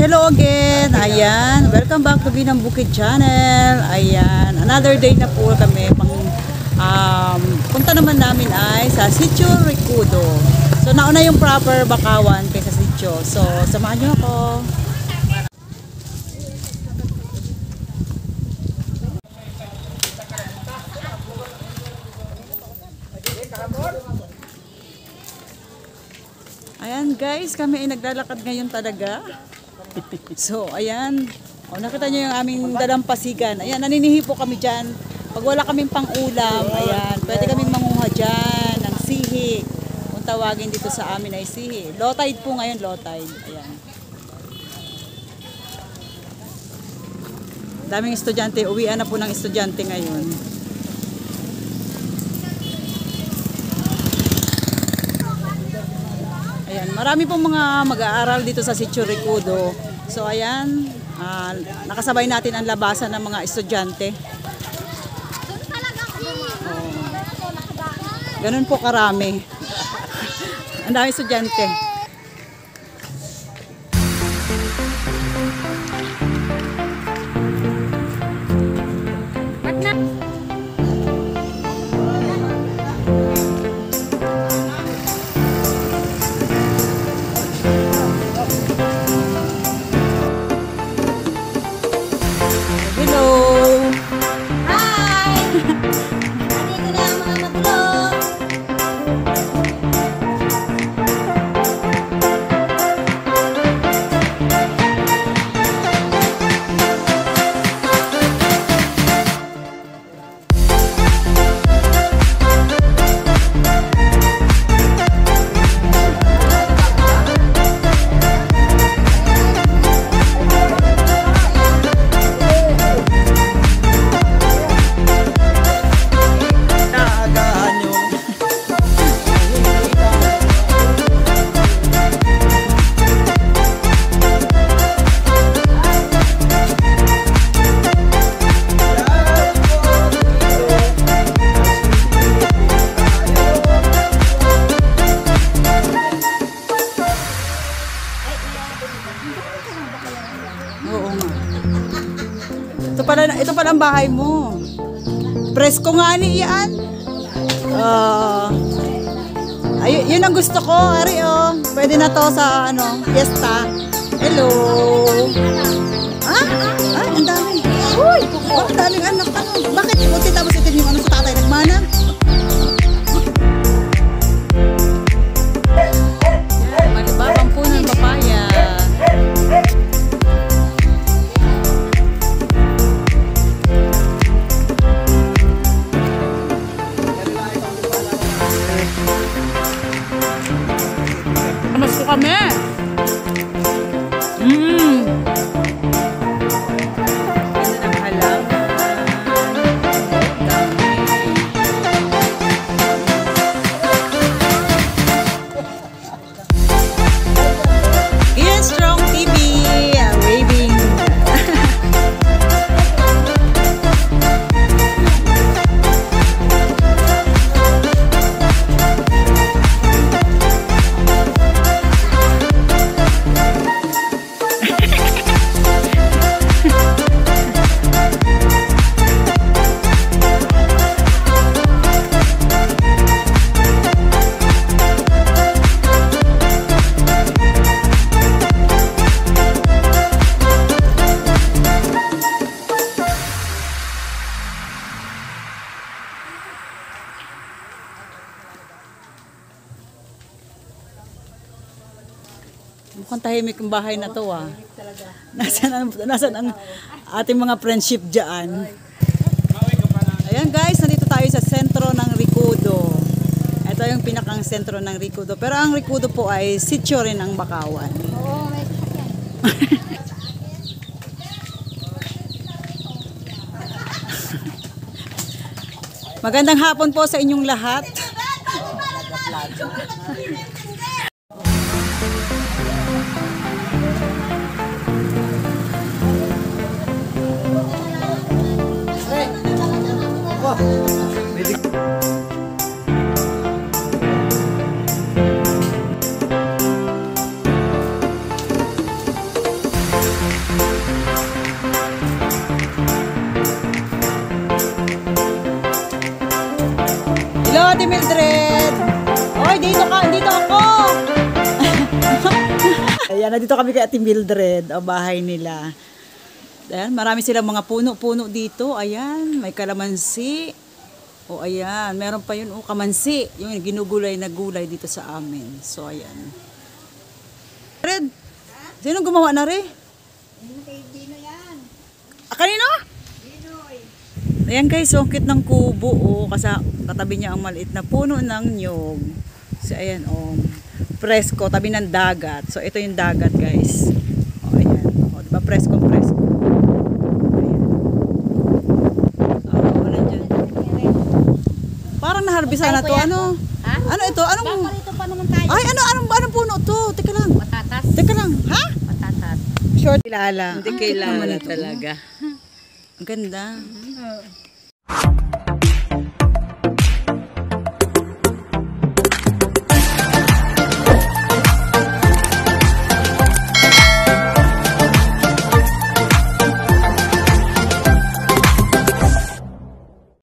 hello again. Ayan, welcome back to Binang Bukid Channel. Ayan, another day na po kami. Punta naman namin ay sa Sitio Ricudo. So nauna yung proper Bakawan kaysa Sitio. So samahan nyo ako. Ayan guys, kami ay naglalakad ngayon talaga. So ayan, nakita nyo yung aming dalampasigan. Ayan, naninihi po kami dyan. Pag wala kaming pang-ulam, ayan, pwede kaming manguha dyan ng sihi. Kung tawagin dito sa amin ay sihi. Low tide po ngayon, low tide. Ayan. Daming estudyante, uwian na po ng estudyante ngayon. Ayan, marami pong mga mag-aaral dito sa Sitio Ricudo. So ayan, nakasabay natin ang labasan ng mga estudyante. Ganun po karami. Ang dami estudyante. Oo nga. Ito pala ang bahay mo. Presko nga ni yan. Yun ang gusto ko. Ari oh. Pwede na to sa fiesta. Hello. Ang dami. Uy, ang daming anak. Bakit? Buti tapos ito yung sa tatay nagmanang. Malibabang po ng papaya. Namasko kami. Ganda ng halaman. Ian Strong TV waving. Mukhang tahimik ang bahay na to ah. Nasaan ang ating mga friendship dyan? Ayan guys, nandito tayo sa sentro ng Ricudo. Ito yung pinakang sentro ng Ricudo. Pero ang Ricudo po ay sitio rin ng Bakawan. Oo, may magandang hapon po sa inyong lahat. Ate Mildred. Oy, dito ako. Ayan, nandito kami kay Ate Mildred, o bahay nila. Ayan, marami silang mga puno-puno dito. Ayan, may kalamansi. O ayan, meron pa yun, kamansi. Yung ginugulay na gulay dito sa amin. So ayan. Red, sino gumawa na rin? Dino yan. Kanino? Dinoy. Ayan guys, sungkit ng kubo. O, katabi niya ang maliit na puno ng nyog. So ayan, presko, tabi ng dagat. So ito yung dagat guys. O ayan, diba presko. Parang naharbisa na to. Ano? Ha? Ano ito? Anong... Paparito pa naman tayo. Ay, anong puno to? Teka lang. Patatas. Teka lang. Ha? Patatas. Short kilala. Hindi kilala talaga. Ang ganda.